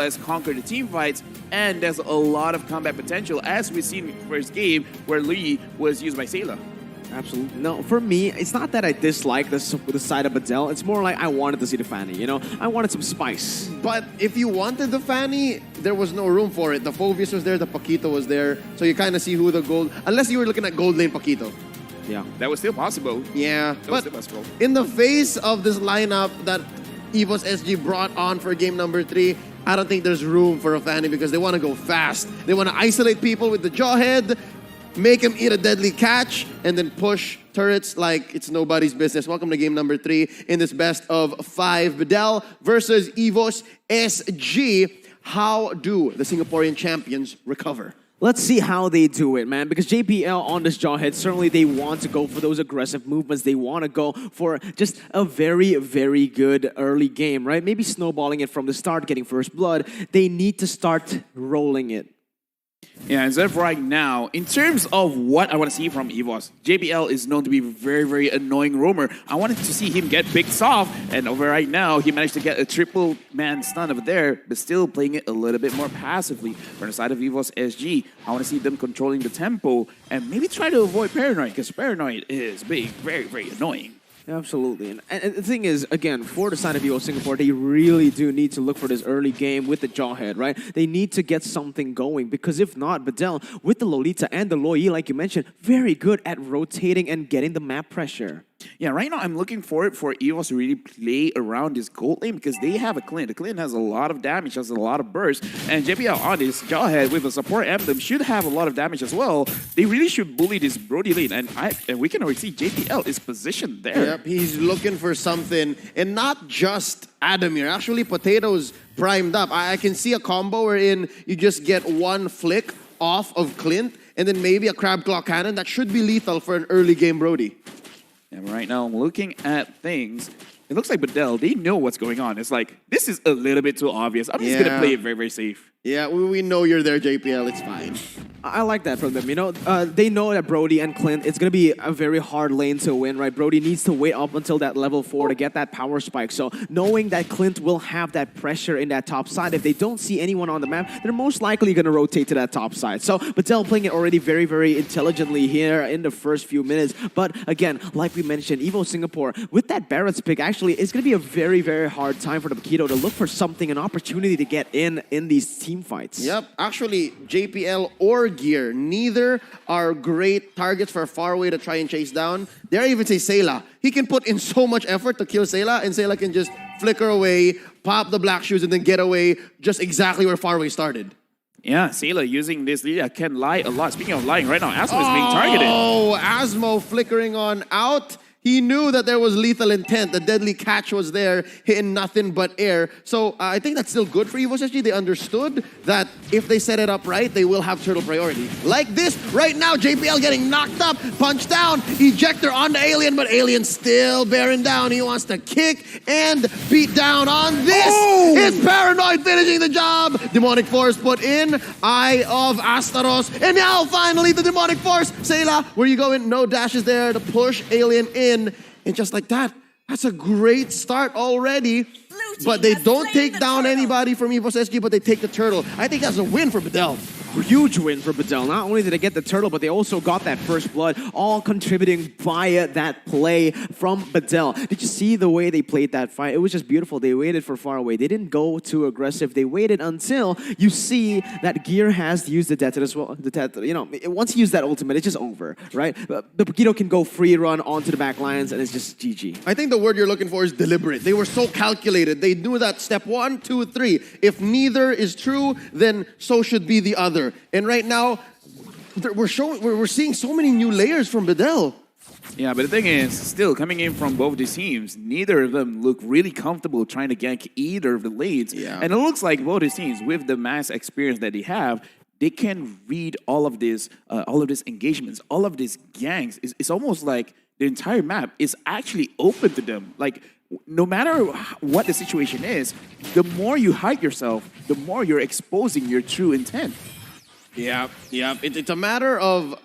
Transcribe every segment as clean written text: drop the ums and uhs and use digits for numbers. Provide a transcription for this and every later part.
as conquer the team fights, and there's a lot of combat potential, as we've seen in the first game where Lee was used by Sayla. Absolutely. No, for me, it's not that I dislike the side of BEDEL. It's more like I wanted to see the Fanny, you know? I wanted some spice. But if you wanted the Fanny, there was no room for it. The Phobius was there, the Paquito was there. So you kind of see who the gold... Unless you were looking at gold lane Paquito. Yeah. That was still possible. Yeah. That was still possible. In the face of this lineup that EVOS SG brought on for game number 3, I don't think there's room for a Fanny because they want to go fast. They want to isolate people with the Jawhead, make him eat a deadly catch, and then push turrets like it's nobody's business. Welcome to game number 3 in this best of 5. BEDEL versus EVOS SG. How do the Singaporean champions recover? Let's see how they do it, man. Because JPL on this Jawhead, certainly they want to go for those aggressive movements. They want to go for just a very, very good early game, right? Maybe snowballing it from the start, getting first blood. They need to start rolling it. Yeah, as of right now, in terms of what I want to see from EVOS, JBL is known to be a very, very annoying roamer. I wanted to see him get picked off, and over right now, he managed to get a triple man stun over there, but still playing it a little bit more passively. From the side of EVOS SG, I want to see them controlling the tempo and maybe try to avoid Paranoid, because Paranoid is being very, very annoying. Absolutely. And the thing is, again, for the side of EVOS Singapore, they really do need to look for this early game with the Jawhead, right? They need to get something going, because if not, BEDEL, with the Lolita and the Loi, like you mentioned, very good at rotating and getting the map pressure. Yeah, right now I'm looking forward for EVOS to really play around this gold lane because they have a Clint. The Clint has a lot of damage, has a lot of burst, and JBL on this Jawhead with a support emblem should have a lot of damage as well. They really should bully this Brody lane, and we can already see JPL is positioned there. Yep, he's looking for something, and not just Adamir. Actually, Potato's primed up. I can see a combo wherein you just get one flick off of Clint, and then maybe a Crab Claw Cannon that should be lethal for an early game Brody. And right now, I'm looking at things. It looks like BEDEL, they know what's going on. It's like, this is a little bit too obvious. I'm just going to play it very, very safe. Yeah, we know you're there, JPL. It's fine. I like that from them. You know, they know that Brody and Clint, it's going to be a very hard lane to win, right? Brody needs to wait up until that level 4 to get that power spike. So knowing that Clint will have that pressure in that top side, if they don't see anyone on the map, they're most likely going to rotate to that top side. So BEDEL playing it already very, very intelligently here in the first few minutes. But again, like we mentioned, EVO Singapore, with that Barrett's pick, actually, it's going to be a very, very hard time for the Paquito to look for something, an opportunity to get in these team fights. Yep, actually, JPL or Gear, neither are great targets for Faraway to try and chase down. Dare I even say Sayla. He can put in so much effort to kill Sayla, and Sayla can just flicker away, pop the black shoes, and then get away just exactly where Faraway started. Yeah, Sayla using this Lydia can lie a lot. Speaking of lying, right now, Asmo is being targeted. Oh, Asmo flickering on out. He knew that there was lethal intent. The deadly catch was there, hitting nothing but air. So I think that's still good for EVOS SG. They understood that if they set it up right, they will have turtle priority. Like this, right now, JPL getting knocked up, punched down, ejector on the Alien, but Alien still bearing down. He wants to kick and beat down on this. Oh! It's Paranoid finishing the job. Demonic Force put in, Eye of Astaros, and now finally the Demonic Force. Sayla, where you going? No dashes there to push Alien in. And just like that, that's a great start already. But they don't take down anybody from EVOS SG, but they take the turtle. I think that's a win for BEDEL. Huge win for BEDEL. Not only did they get the turtle, but they also got that first blood, all contributing via that play from BEDEL. Did you see the way they played that fight? It was just beautiful. They waited for Faraway. They didn't go too aggressive. They waited until you see that Gear has used the Death as well. You know, once he used that ultimate, it's just over, right? The Paquito can go free run onto the back lines, and it's just GG. I think the word you're looking for is deliberate. They were so calculated. They knew that step 1, 2, 3. If neither is true, then so should be the other. And right now, we're seeing so many new layers from BEDEL. Yeah, but the thing is, still coming in from both these teams, neither of them look really comfortable trying to gank either of the lanes. Yeah. And it looks like both these teams, with the mass experience that they have, they can read all of these engagements, all of these ganks. It's almost like the entire map is actually open to them. Like, no matter what the situation is, the more you hide yourself, the more you're exposing your true intent. Yeah. It's a matter of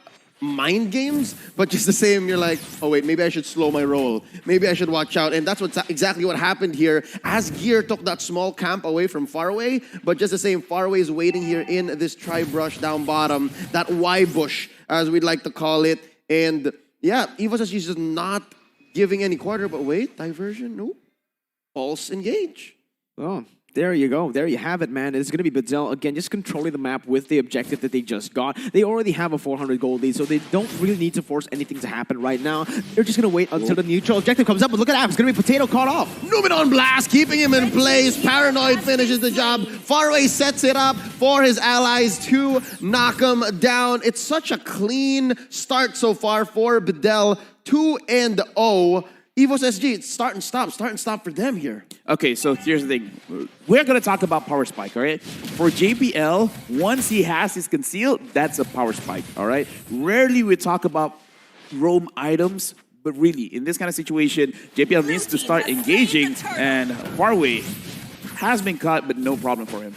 mind games, but just the same, you're like, oh wait, maybe I should slow my roll. Maybe I should watch out. And that's exactly what happened here as Gear took that small camp away from Faraway, but just the same, Faraway is waiting here in this tri-brush down bottom, that Y bush, as we'd like to call it. And yeah, EVOS is just not giving any quarter, but wait, diversion, no. Pulse engage. Oh, there you go. There you have it, man. It's going to be BEDEL, again, just controlling the map with the objective that they just got. They already have a 400 gold lead, so they don't really need to force anything to happen right now. They're just going to wait until the neutral objective comes up, but look at that. It's going to be Potato caught off. Numenon Blast, keeping him in place. Paranoid finishes the job. Faraway sets it up for his allies to knock him down. It's such a clean start so far for BEDEL. 2-0. EVOS SG, it's start and stop for them here. Okay, so here's the thing. We're going to talk about power spike, all right? For JBL, once he has his conceal, that's a power spike, all right? Rarely we talk about roam items, but really, in this kind of situation, JBL needs to start engaging, and Faraway has been caught, but no problem for him.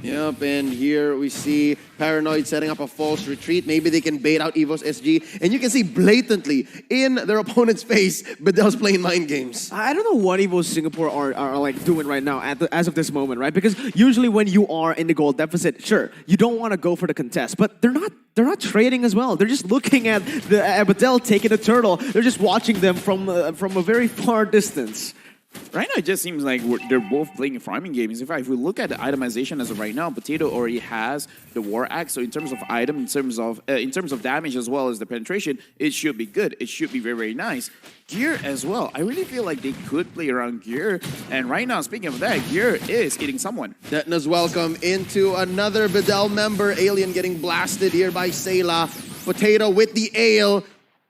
Yep, and here we see Paranoid setting up a false retreat. Maybe they can bait out EVOS SG. And you can see blatantly in their opponent's face, BEDEL's playing mind games. I don't know what EVOS Singapore are like doing right now as of this moment, right? Because usually when you are in the goal deficit, sure, you don't want to go for the contest, but they're not trading as well. They're just looking at the BEDEL taking the turtle. They're just watching them from a very far distance. Right now, it just seems like they're both playing farming games. In fact, if we look at the itemization as of right now, Potato already has the War Axe. So in terms of item, in terms of damage as well as the penetration, it should be good. It should be very, very nice. Gear as well. I really feel like they could play around Gear. And right now, speaking of that, Gear is eating someone. Detna's welcome into another BEDEL member. Alien getting blasted here by Sayla. Potato with the ale.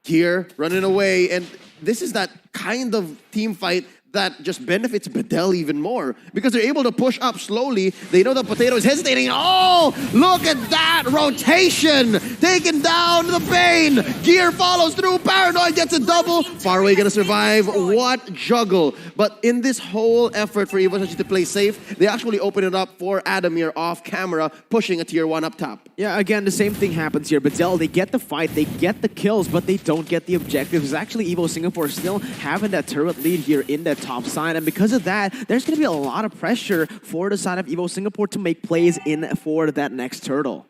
Gear running away. And this is that kind of team fight that just benefits BEDEL even more because they're able to push up slowly. They know that Potato is hesitating. Oh, look at that rotation. Taking down the Bane. Gear follows through. Paranoid gets a double. Faraway gonna survive. What juggle. But in this whole effort for EVOS to play safe, they actually open it up for Adamir off camera, pushing a tier 1 up top. Yeah, again, the same thing happens here. BEDEL, they get the fight, they get the kills, but they don't get the objectives. It's actually EVOS Singapore still having that turret lead here in that top side, and because of that, there's going to be a lot of pressure for the side of EVOS Singapore to make plays in for that next turtle.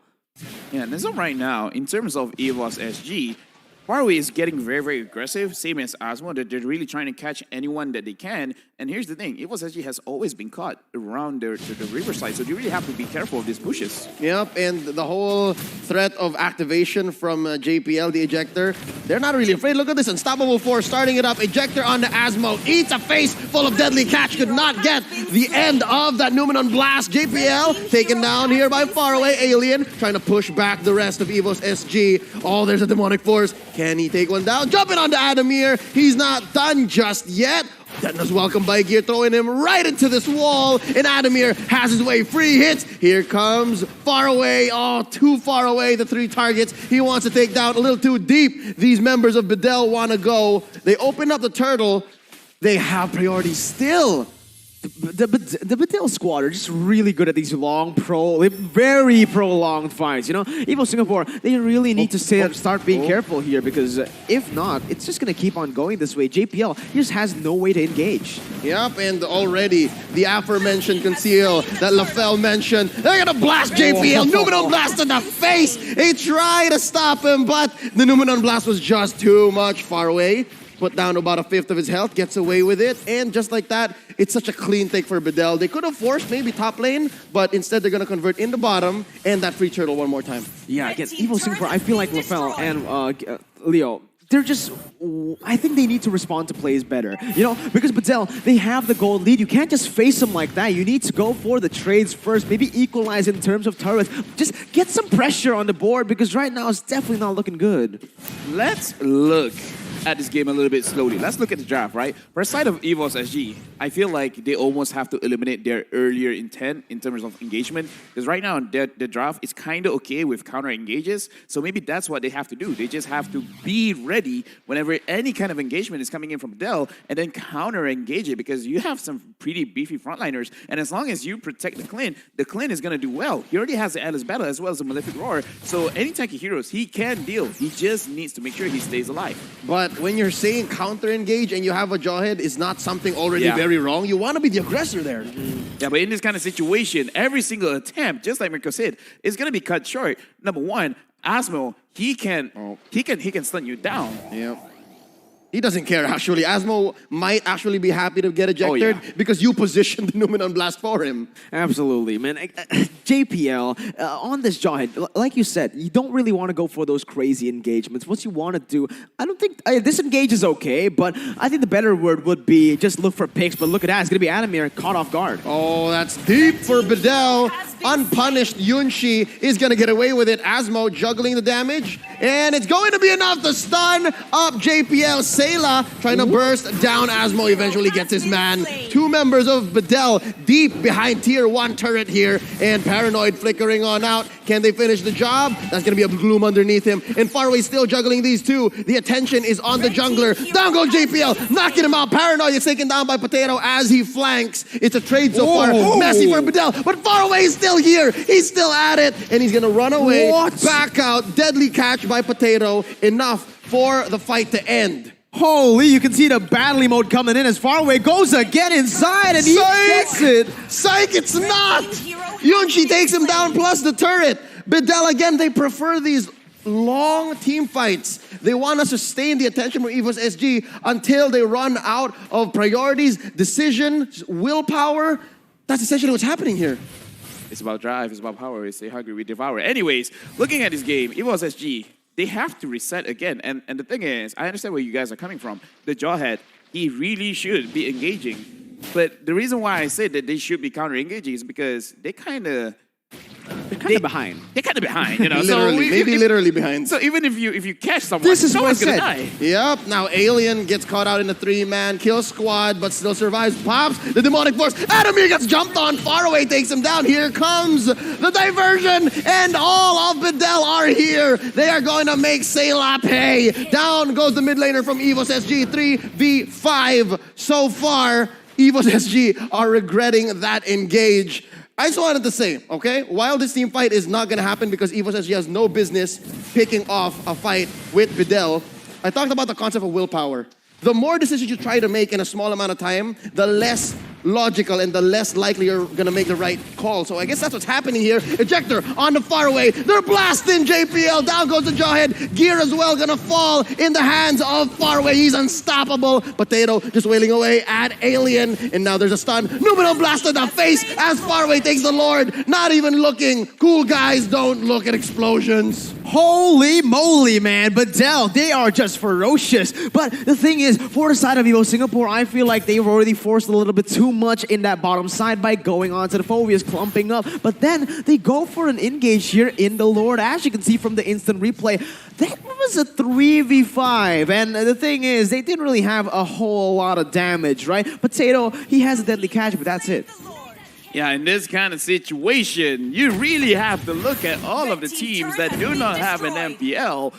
Yeah, and as of right now, in terms of EVOS SG, Faraway is getting very, very aggressive, same as Asmo, that they're really trying to catch anyone that they can. And here's the thing, EVOS SG has always been caught around the riverside, so you really have to be careful of these bushes. Yep, and the whole threat of activation from JPL, the ejector, they're not really afraid. Look at this, Unstoppable Force starting it up. Ejector on the Asmo, eats a face full of deadly catch, could not get the end of that Numenon Blast. JPL taken down here by Faraway. Alien trying to push back the rest of EVOS SG. Oh, there's a Demonic Force. Can he take one down? Jumping onto Adamir. He's not done just yet. Detna's welcomed by Gear, throwing him right into this wall. And Adamir has his way free hits. Here comes Faraway. Oh, too far away. The 3 targets he wants to take down a little too deep. These members of BEDEL want to go. They open up the turtle. They have priority still. The BEDEL squad are just really good at these long, very prolonged fights. You know, EVOS Singapore, they really need to start being careful here because if not, it's just going to keep on going this way. JPL just has no way to engage. Yep, and already the aforementioned conceal that LaFell mentioned, they're going to blast JPL. Numenon Blast in the face. They try to stop him, but the Numenon Blast was just too much. Faraway. Put down about a 1/5 of his health, gets away with it, and just like that, it's such a clean take for BEDEL. They could have forced maybe top lane, but instead they're going to convert in the bottom and that free turtle one more time. Yeah, against EVOS Singapore, I feel like LaFell and Leo, they're just, I think they need to respond to plays better. You know, because BEDEL, they have the gold lead. You can't just face them like that. You need to go for the trades first, maybe equalize in terms of turrets. Just get some pressure on the board because right now it's definitely not looking good. Let's look at this game a little bit slowly. Let's look at the draft, right? For the side of EVOS SG, I feel like they almost have to eliminate their earlier intent in terms of engagement. Because right now, their draft is kind of okay with counter engages. So maybe that's what they have to do. They just have to be ready whenever any kind of engagement is coming in from BEDEL and then counter engage it, because you have some pretty beefy frontliners. And as long as you protect the Clint is going to do well. He already has the Atlas Battle as well as the Malefic Roar. So any tanky heroes, he can deal. He just needs to make sure he stays alive. But when you're saying counter engage and you have a Jawhead is not something already very wrong, you want to be the aggressor there. Yeah, but in this kind of situation, every single attempt, just like Mirko said, is going to be cut short. Number one, Asmo, he can stun you down. Yeah. He doesn't care, actually. Asmo might actually be happy to get ejected because you positioned the Numenon Blast for him. Absolutely, man. JPL, on this Jawhead, like you said, you don't really want to go for those crazy engagements. What you want to do, I don't think, disengage is okay, but I think the better word would be just look for picks, but look at that, it's going to be Adamir caught off guard. Oh, that's deep for BEDEL. Unpunished Yunshi is going to get away with it. Asmo juggling the damage, and it's going to be enough to stun up JPL. Sayla trying to burst down. Asmo eventually gets his man. Two members of BEDEL deep behind tier 1 turret here, and Paranoid flickering on out. Can they finish the job? That's going to be a gloom underneath him. And Faraway still juggling these two. The attention is on the jungler. Down goes JPL, knocking him out. Paranoid is taken down by Potato as he flanks. It's a trade so far. Messy for BEDEL, but Faraway is still here. He's still at it, and he's going to run away. Back out. Deadly catch by Potato. Enough for the fight to end. Holy, you can see the battle mode coming in as Faraway goes again inside, and he gets it. Psych, it's not! Yunshi takes him down plus the turret. BEDEL again, they prefer these long team fights. They want to sustain the attention from EVOS SG until they run out of priorities, decisions, willpower. That's essentially what's happening here. It's about drive, it's about power, it's stay hungry, we devour. Anyways, looking at this game, EVOS SG, they have to reset again. And the thing is, I understand where you guys are coming from. The Jawhead, he really should be engaging. But the reason why I say that they should be counter-engaging is because they kind of... They're kind of behind. They're kind of behind, you know. Literally, maybe literally behind. So even if you catch someone, this is someone's what I gonna said. die. Yep, now Alien gets caught out in a 3-man kill squad, but still survives. Pops the demonic force. Adamir gets jumped on. Faraway takes him down. Here comes the diversion, and all of BEDEL are here. They are going to make Sayla pay. Down goes the mid laner from EVOS SG. 3v5 so far. EVOS SG are regretting that engage. I just wanted to say, okay, while this team fight is not going to happen because EVOS SG has no business picking off a fight with BEDEL, I talked about the concept of willpower. The more decisions you try to make in a small amount of time, the less logical and the less likely you're going to make the right call. So I guess that's what's happening here. Ejector on the Faraway. They're blasting JPL. Down goes the Jawhead. Gear as well going to fall in the hands of Faraway. He's unstoppable. Potato just wailing away at Alien. And now there's a stun. Numenon blast in the face as Faraway takes the Lord. Not even looking. Cool guys don't look at explosions. Holy moly, man. BEDEL, they are just ferocious. But the thing is, for the side of EVO Singapore, I feel like they've already forced a little bit too much in that bottom side by going on to the Phobias, clumping up. But then they go for an engage here in the Lord. As you can see from the instant replay, that was a 3v5. And the thing is, they didn't really have a whole lot of damage, right? Potato, he has a deadly catch, but that's it. Yeah, in this kind of situation, you really have to look at all of the teams that do not have an MPL.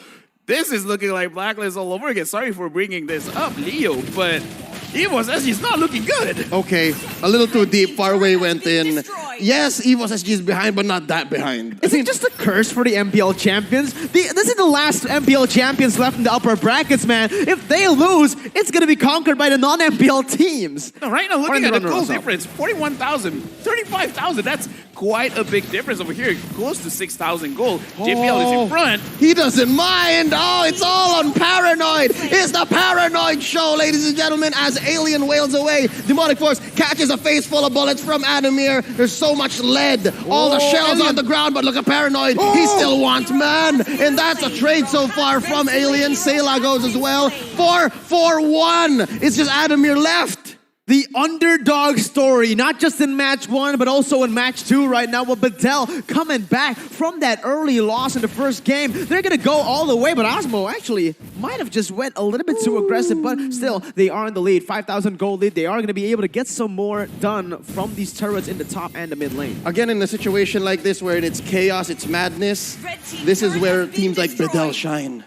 This is looking like Blacklist all over again. Sorry for bringing this up, Leo, but EVOS SG is not looking good. Okay, a little too deep. Faraway went in. Yes, EVOS SG is behind, but not that behind. Is it just a curse for the MPL champions? This is the last MPL champions left in the upper brackets, man. If they lose, it's going to be conquered by the non-MPL teams. No, right now, looking at the goal difference, 41,000, 35,000. That's quite a big difference over here. Close to 6,000 gold. JPL is in front. He doesn't mind. Oh, it's all on Paranoid. It's the Paranoid show, ladies and gentlemen, as Alien wails away. Demonic Force catches a face full of bullets from Adamir. There's so much lead. All the shells on the ground, but look at Paranoid. He still wants man. And that's a trade so far from Alien. Sayla goes as well. 4-4-1. It's just Adamir left. The underdog story, not just in match 1, but also in match 2 right now with BEDEL coming back from that early loss in the first game. They're going to go all the way, but Osmo actually might have just went a little bit too aggressive, but still, they are in the lead. 5,000 gold lead. They are going to be able to get some more done from these turrets in the top and the mid lane. Again, in a situation like this where it's chaos, it's madness, this is where teams like BEDEL shine.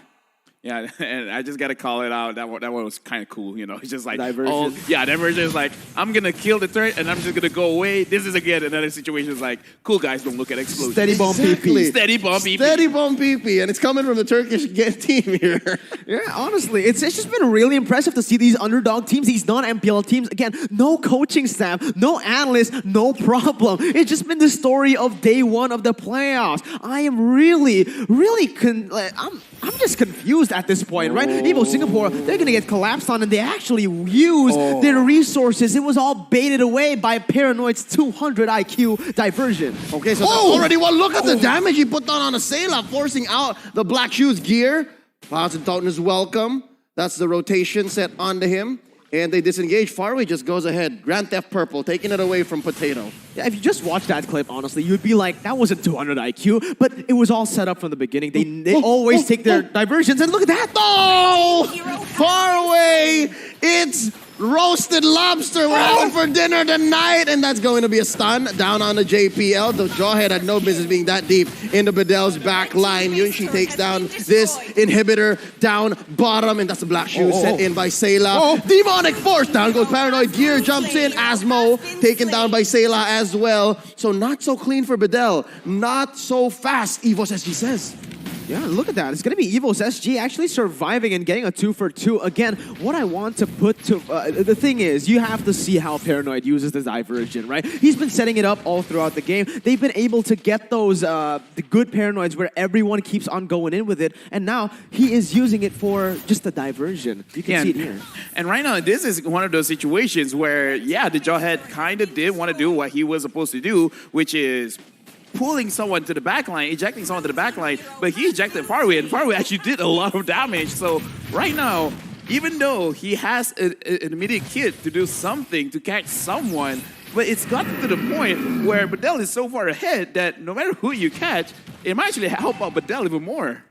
Yeah, and I just gotta call it out. That one was kind of cool, you know. It's just like, Diversion. oh, yeah, diversion is like, I'm gonna kill the turret and I'm just gonna go away. This is again another situation. Is like, cool guys, don't look at explosions. Steady bomb Exactly. PP. Steady bomb PP. Steady bomb PP, and it's coming from the Turkish team here. Yeah, honestly, it's just been really impressive to see these underdog teams, these non-MPL teams. Again, no coaching staff, no analysts, no problem. It's just been the story of day 1 of the playoffs. I am really, I'm just confused at this point, right? EVOS Singapore, they're gonna get collapsed on, and they actually use their resources. It was all baited away by Paranoid's 200 IQ diversion. Okay, so that's already one. Look at the damage he put down on a Sayla, forcing out the Black Shoes gear. Clouds and Toten is welcome. That's the rotation set onto him. And they disengage. Faraway just goes ahead. Grand Theft Purple, taking it away from Potato. Yeah, if you just watch that clip, honestly, you'd be like, that wasn't 200 IQ, but it was all set up from the beginning. They always take their diversions, and look at that! Oh! Faraway! It's roasted lobster we're having for dinner tonight, and that's going to be a stun down on the JPL. The Jawhead had no business being that deep into BEDEL's back line. Yunshi takes down this inhibitor down bottom, and that's the Black Shoe set in by Sayla. Demonic Force, down goes Paranoid. Gear jumps in. Asmo taken down by Sayla as well. So not so clean for BEDEL. Not so fast, EVOS SG says. Yeah, look at that. It's going to be EVOS SG actually surviving and getting a 2-for-2. Again, what I want to put to... the thing is, you have to see how Paranoid uses the diversion, right? He's been setting it up all throughout the game. They've been able to get those the good Paranoids where everyone keeps on going in with it. And now he is using it for just the diversion. You can see it here. And right now, this is one of those situations where, yeah, the Jawhead kind of did want to do what he was supposed to do, which is pulling someone to the back line, ejecting someone to the back line, but he ejected Faraway, and Faraway actually did a lot of damage. So right now, even though he has an immediate kit to do something to catch someone, but it's gotten to the point where BEDEL is so far ahead that no matter who you catch, it might actually help out BEDEL even more.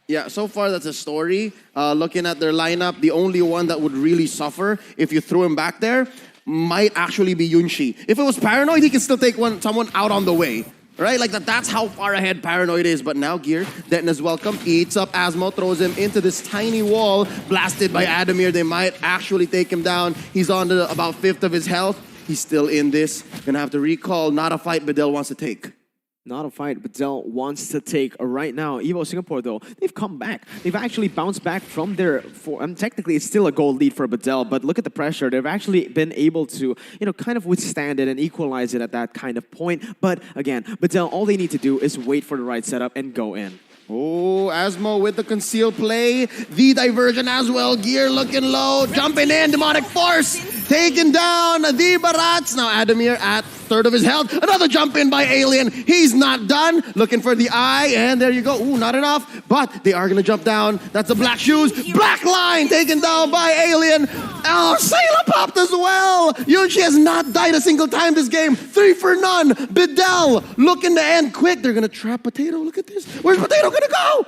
Yeah, so far that's a story. Looking at their lineup, the only one that would really suffer if you threw him back there might actually be Yunshi. If it was Paranoid, he can still take someone out on the way. Right? Like that's how far ahead Paranoid is. But now Gear, Denton is welcome, eats up Asmo, throws him into this tiny wall, blasted by Adamir. They might actually take him down. He's on to about 1/5 of his health. He's still in this. Gonna have to recall, not a fight BEDEL wants to take. Not a fight BEDEL wants to take right now. EVOS Singapore, though, they've come back. They've actually bounced back from their... technically, it's still a gold lead for BEDEL, but look at the pressure. They've actually been able to, kind of withstand it and equalize it at that kind of point. But again, BEDEL, all they need to do is wait for the right setup and go in. Oh, Asmo with the concealed play. The diversion as well. Gear looking low. Jumping in. Demonic Force. Taken down. The Barats. Now Adamir at 1/3 of his health. Another jump in by Alien. He's not done. Looking for the eye. And there you go. Ooh, not enough. But they are going to jump down. That's the Black Shoes. Black Line taken down by Alien. Oh, Sayla popped as well. Yunshi has not died a single time this game. 3 for none. BEDEL looking to end quick. They're going to trap Potato. Look at this. Where's Potato going to go?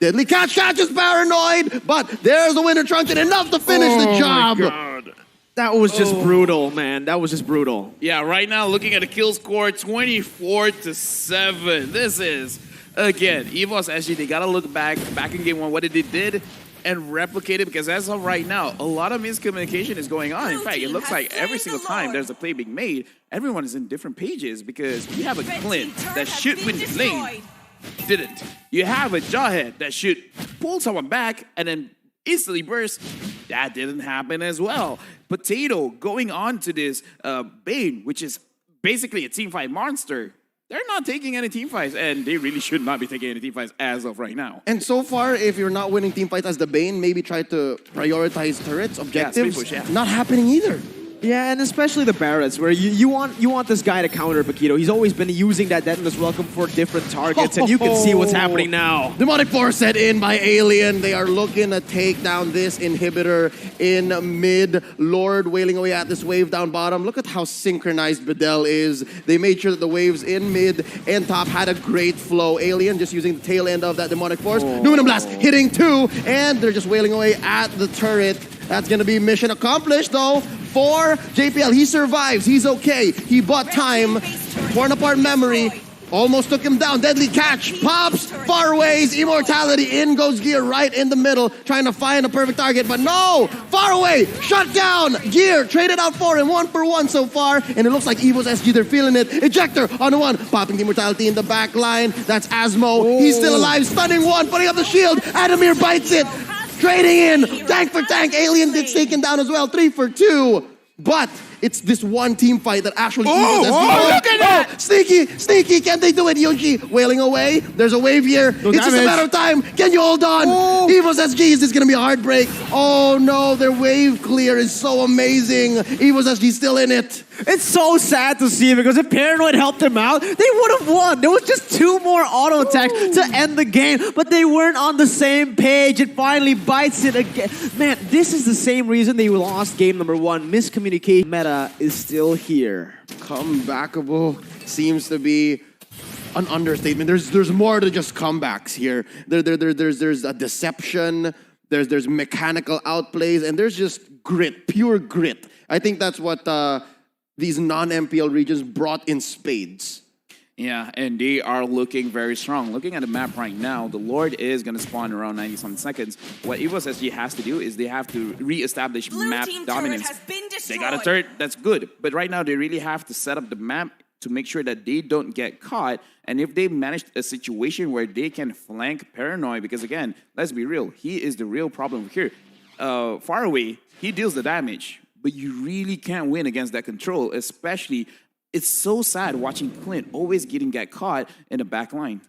Deadly Catch catches Paranoid. But there's the Winter Truncheon. Enough to finish the job. My God. That was just brutal, man. That was just brutal. Yeah, right now, looking at the kill score, 24-7. This is, again, EVOS SG, they got to look back in game 1, what they did, and replicate it, because as of right now, a lot of miscommunication is going on. In fact, it looks like every single time there's a play being made, everyone is in different pages, because you have a Clint that should win the lane, didn't. You have a Jawhead that should pull someone back and then instantly burst. That didn't happen as well. Potato going on to this Bane, which is basically a teamfight monster. They're not taking any team fights, and they really should not be taking any team fights as of right now. And so far, if you're not winning team fights as the Bane, maybe try to prioritize turrets, objectives. Push, yeah. Not happening either. Yeah, and especially the Barretts, where you want this guy to counter Paquito. He's always been using that Detonus Welcome for different targets, and you can see what's happening now. Demonic Force set in by Alien. They are looking to take down this inhibitor in mid. Lord wailing away at this wave down bottom. Look at how synchronized BEDEL is. They made sure that the waves in mid and top had a great flow. Alien just using the tail end of that Demonic Force. Numinum Blast hitting 2, and they're just wailing away at the turret. That's going to be mission accomplished, though, for JPL. He survives. He's okay. He bought time. Torn apart memory. Almost took him down. Deadly catch. Pops. Faraways. Immortality. In goes Gear right in the middle. Trying to find a perfect target. But no. Faraway. Shut down. Gear. Traded out for him. 1 for 1 so far. And it looks like EVOS SG. They're feeling it. Ejector on the 1. Popping the Immortality in the back line. That's Asmo. He's still alive. Stunning 1. Putting up the shield. Adamir bites it. Trading in, tank for tank. Alien gets taken down as well, 3 for 2. But it's this one team fight that actually look at that! Sneaky, can't they do it? Yoshi wailing away. There's a wave here. It's just a matter of time. Can you hold on? EVOS SG, is this gonna be a heartbreak? Oh no, their wave clear is so amazing. EVOS SG still in it. It's so sad to see because if Paranoid helped him out, they would have won. There was just 2 more auto attacks to end the game, but they weren't on the same page. It finally bites it again. Man, this is the same reason they lost game number 1. Miscommunication meta is still here. Comebackable seems to be an understatement. There's more to just comebacks here. There's a deception. There's mechanical outplays, and there's just grit, pure grit. I think that's what these non-MPL regions brought in spades. Yeah, and they are looking very strong. Looking at the map right now, the Lord is going to spawn around 90-some seconds. What EVOS SG has to do is they have to re-establish map dominance. They got a turret, that's good. But right now, they really have to set up the map to make sure that they don't get caught. And if they manage a situation where they can flank Paranoid, because again, let's be real, he is the real problem here. Far away, he deals the damage. But you really can't win against that control, especially, it's so sad watching Clint always get caught in the back line.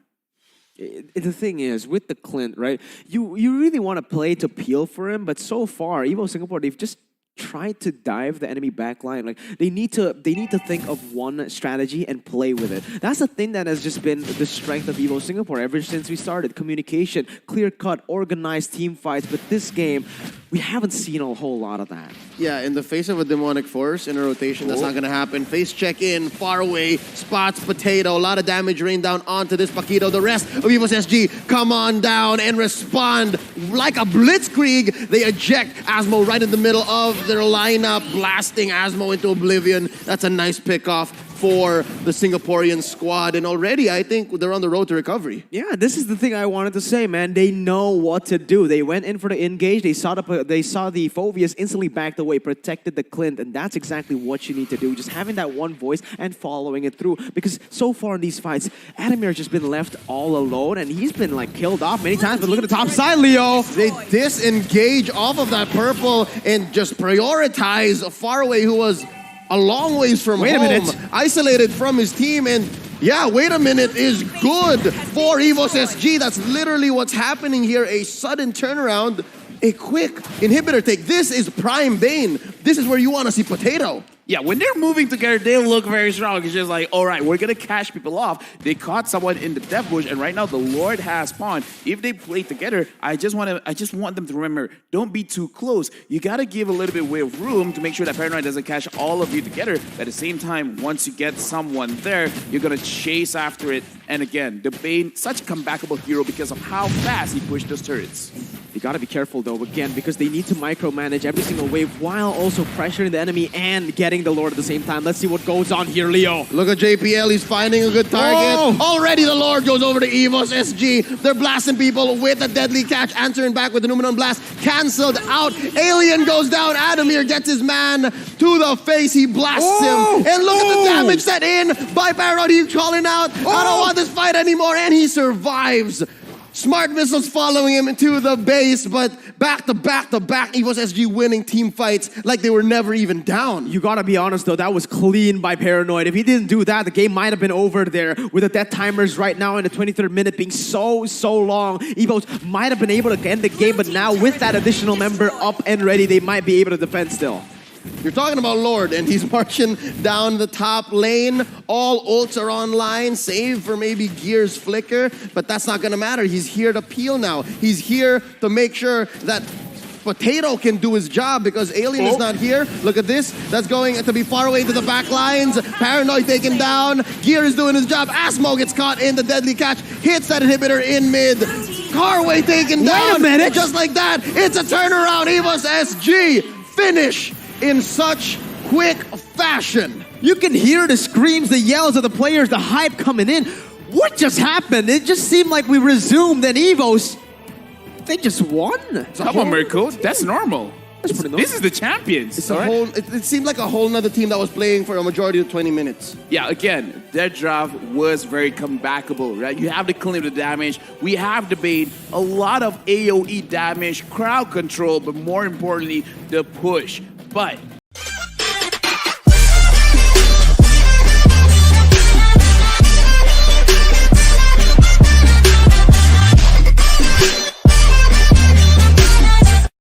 The thing is, with the Clint, right, you really want to play to peel for him, but so far, EVO Singapore, they've just tried to dive the enemy back line. Like they need to think of one strategy and play with it. That's the thing that has just been the strength of EVO Singapore ever since we started. Communication, clear-cut, organized team fights. But this game, we haven't seen a whole lot of that. Yeah, in the face of a Demonic Force in a rotation, that's not going to happen. Face check in, far away, spots Potato. A lot of damage rained down onto this Paquito. The rest of EVOS SG come on down and respond like a blitzkrieg. They eject Asmo right in the middle of their lineup, blasting Asmo into oblivion. That's a nice pickoff for the Singaporean squad. And already, I think they're on the road to recovery. Yeah, this is the thing I wanted to say, man. They know what to do. They went in for the engage. They saw the Phobius instantly backed away, protected the Clint, and that's exactly what you need to do. Just having that one voice and following it through. Because so far in these fights, Adamir just been left all alone, and he's been like killed off many times. But look at the top side, Leo. They disengage off of that purple and just prioritize Faraway, who was a long ways from home, isolated from his team, and yeah, wait a minute is good for EVOS SG. That's literally what's happening here. A sudden turnaround, a quick inhibitor take. This is prime Bane. This is where you want to see Potato. Yeah, when they're moving together, they look very strong. It's just like, all right, we're going to catch people off. They caught someone in the death bush, and right now the Lord has spawned. If they play together, I just want them to remember, don't be too close. You got to give a little bit of room to make sure that Paranoid doesn't catch all of you together. But at the same time, once you get someone there, you're going to chase after it. And again, the Bane, such a comebackable hero because of how fast he pushed those turrets. You gotta be careful though, again, because they need to micromanage every single wave while also pressuring the enemy and getting the Lord at the same time. Let's see what goes on here, Leo. Look at JPL, he's finding a good target. Already the Lord goes over to EVOS SG. They're blasting people with a deadly catch, answering back with the Numenon Blast. Cancelled out. Alien goes down. Adamir gets his man to the face. He blasts him. And look at the damage set in by Paranoid. He's calling out, I don't want this fight anymore. And he survives. Smart missiles following him into the base, but back to back, EVOS SG winning team fights like they were never even down. You gotta be honest though, that was clean by Paranoid. If he didn't do that, the game might have been over there. With the death timers right now in the 23rd minute being so long, EVOS might have been able to end the game, but now with that additional member up and ready, they might be able to defend still. You're talking about Lord, and he's marching down the top lane. All ults are online, save for maybe Gear's flicker, but that's not going to matter. He's here to peel now. He's here to make sure that Potato can do his job because Alien is not here. Look at this. That's going to be far away to the back lines. Paranoid taken down. Gear is doing his job. Asmo gets caught in the deadly catch. Hits that inhibitor in mid. Carway taken down. Wait a minute. Just like that, it's a turnaround. EVOS SG finish in such quick fashion. You can hear the screams, the yells of the players, the hype coming in. What just happened? It just seemed like we resumed and EVOS, they just won. Come on, Mirko. That's normal. That's pretty normal. This is the champions. It's a whole, it seemed like a whole nother team that was playing for a majority of 20 minutes. Yeah, again, their draft was very comebackable, right? You have to clean the damage. We have debated a lot of AoE damage, crowd control, but more importantly, the push. But